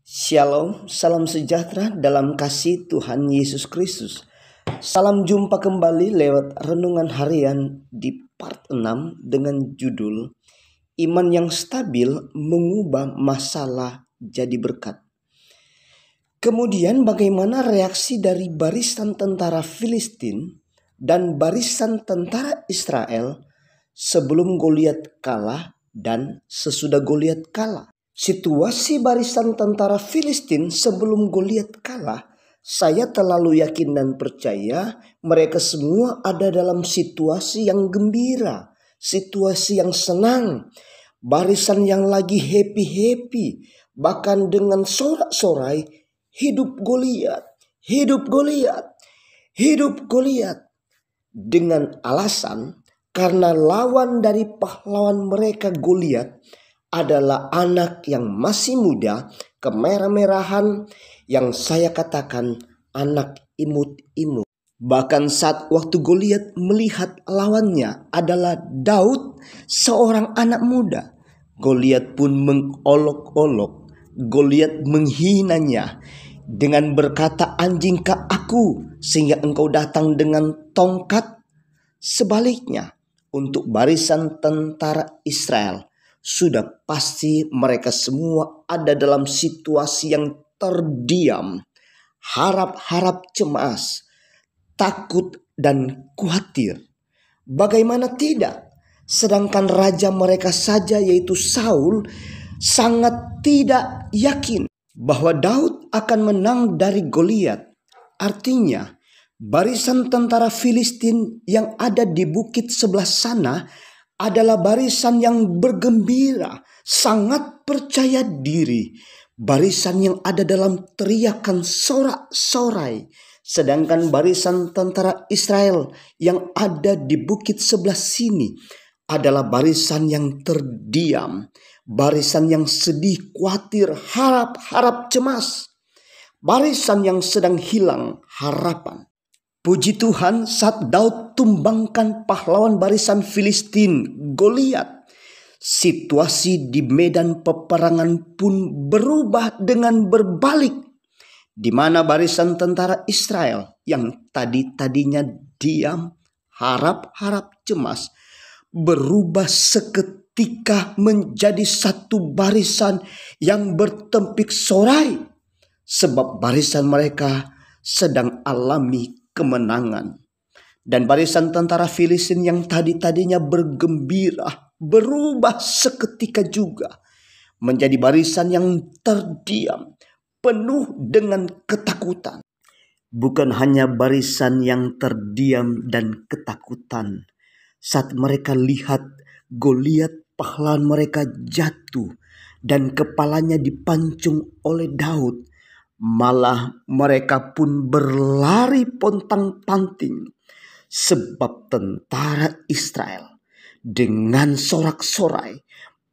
Shalom, salam sejahtera dalam kasih Tuhan Yesus Kristus. Salam jumpa kembali lewat renungan harian di part 6 dengan judul Iman yang stabil mengubah masalah jadi berkat. Kemudian bagaimana reaksi dari barisan tentara Filistin dan barisan tentara Israel sebelum Goliat kalah dan sesudah Goliat kalah? Situasi barisan tentara Filistin sebelum Goliat kalah, saya terlalu yakin dan percaya mereka semua ada dalam situasi yang gembira, situasi yang senang, barisan yang lagi happy-happy, bahkan dengan sorak-sorai, hidup Goliat, hidup Goliat, hidup Goliat. Dengan alasan karena lawan dari pahlawan mereka Goliat adalah anak yang masih muda, kemerah-merahan, yang saya katakan anak imut-imut. Bahkan saat waktu Goliat melihat lawannya adalah Daud, seorang anak muda, Goliat pun mengolok-olok, Goliat menghinanya dengan berkata, "Anjingkah aku sehingga engkau datang dengan tongkat?" Sebaliknya, untuk barisan tentara Israel, sudah pasti mereka semua ada dalam situasi yang terdiam, harap-harap cemas, takut dan khawatir. Bagaimana tidak? Sedangkan raja mereka saja yaitu Saul sangat tidak yakin bahwa Daud akan menang dari Goliat. Artinya, barisan tentara Filistin yang ada di bukit sebelah sana adalah barisan yang bergembira, sangat percaya diri, barisan yang ada dalam teriakan sorak-sorai. Sedangkan barisan tentara Israel yang ada di bukit sebelah sini adalah barisan yang terdiam, barisan yang sedih, khawatir, harap-harap cemas, barisan yang sedang hilang harapan. Puji Tuhan, saat Daud tumbangkan pahlawan barisan Filistin, Goliat, situasi di medan peperangan pun berubah dengan berbalik, di mana barisan tentara Israel yang tadinya diam, harap-harap cemas, berubah seketika menjadi satu barisan yang bertempik sorai, sebab barisan mereka sedang alami kemenangan. Dan barisan tentara Filistin yang tadinya bergembira berubah seketika juga menjadi barisan yang terdiam, penuh dengan ketakutan. Bukan hanya barisan yang terdiam dan ketakutan, saat mereka lihat Goliat pahlawan mereka jatuh dan kepalanya dipancung oleh Daud, malah mereka pun berlari pontang-panting, sebab tentara Israel dengan sorak-sorai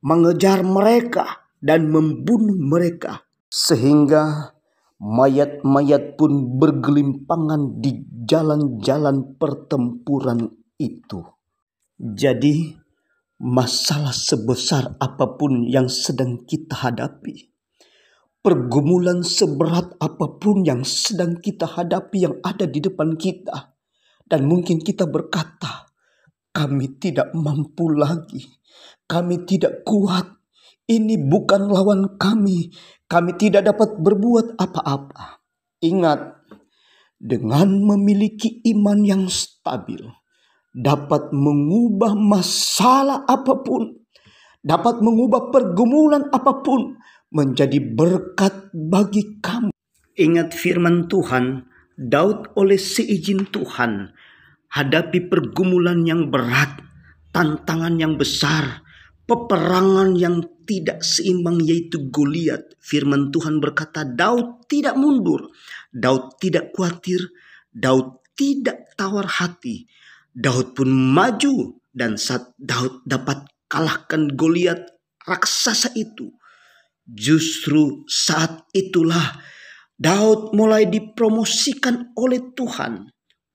mengejar mereka dan membunuh mereka, sehingga mayat-mayat pun bergelimpangan di jalan-jalan pertempuran itu. Jadi, masalah sebesar apapun yang sedang kita hadapi, pergumulan seberat apapun yang sedang kita hadapi yang ada di depan kita, dan mungkin kita berkata, kami tidak mampu lagi, kami tidak kuat, ini bukan lawan kami tidak dapat berbuat apa-apa. Ingat, dengan memiliki iman yang stabil, dapat mengubah masalah apapun, dapat mengubah pergumulan apapun menjadi berkat bagi kamu. Ingat firman Tuhan, Daud oleh seizin Tuhan hadapi pergumulan yang berat, tantangan yang besar, peperangan yang tidak seimbang yaitu Goliat. Firman Tuhan berkata, Daud tidak mundur, Daud tidak khawatir, Daud tidak tawar hati. Daud pun maju, dan saat Daud dapat kalahkan Goliat raksasa itu, justru saat itulah Daud mulai dipromosikan oleh Tuhan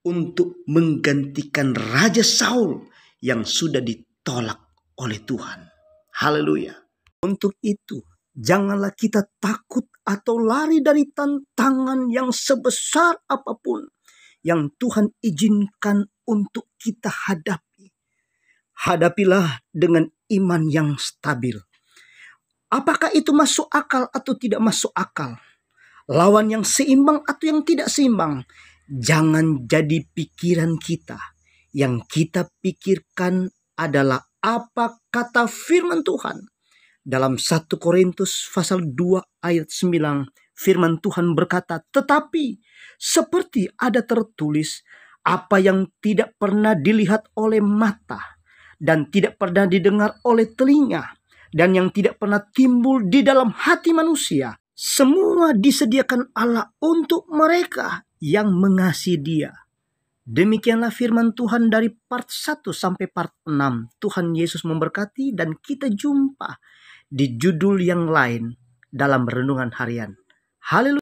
untuk menggantikan Raja Saul yang sudah ditolak oleh Tuhan. Haleluya. Untuk itu, janganlah kita takut atau lari dari tantangan yang sebesar apapun yang Tuhan izinkan untuk kita hadapi. Hadapilah dengan iman yang stabil. Apakah itu masuk akal atau tidak masuk akal? Lawan yang seimbang atau yang tidak seimbang? Jangan jadi pikiran kita. Yang kita pikirkan adalah apa kata firman Tuhan. Dalam 1 Korintus pasal 2 ayat 9, firman Tuhan berkata, tetapi seperti ada tertulis, apa yang tidak pernah dilihat oleh mata dan tidak pernah didengar oleh telinga dan yang tidak pernah timbul di dalam hati manusia, semua disediakan Allah untuk mereka yang mengasihi Dia. Demikianlah firman Tuhan dari part 1 sampai part 6. Tuhan Yesus memberkati dan kita jumpa di judul yang lain dalam renungan harian. Haleluya.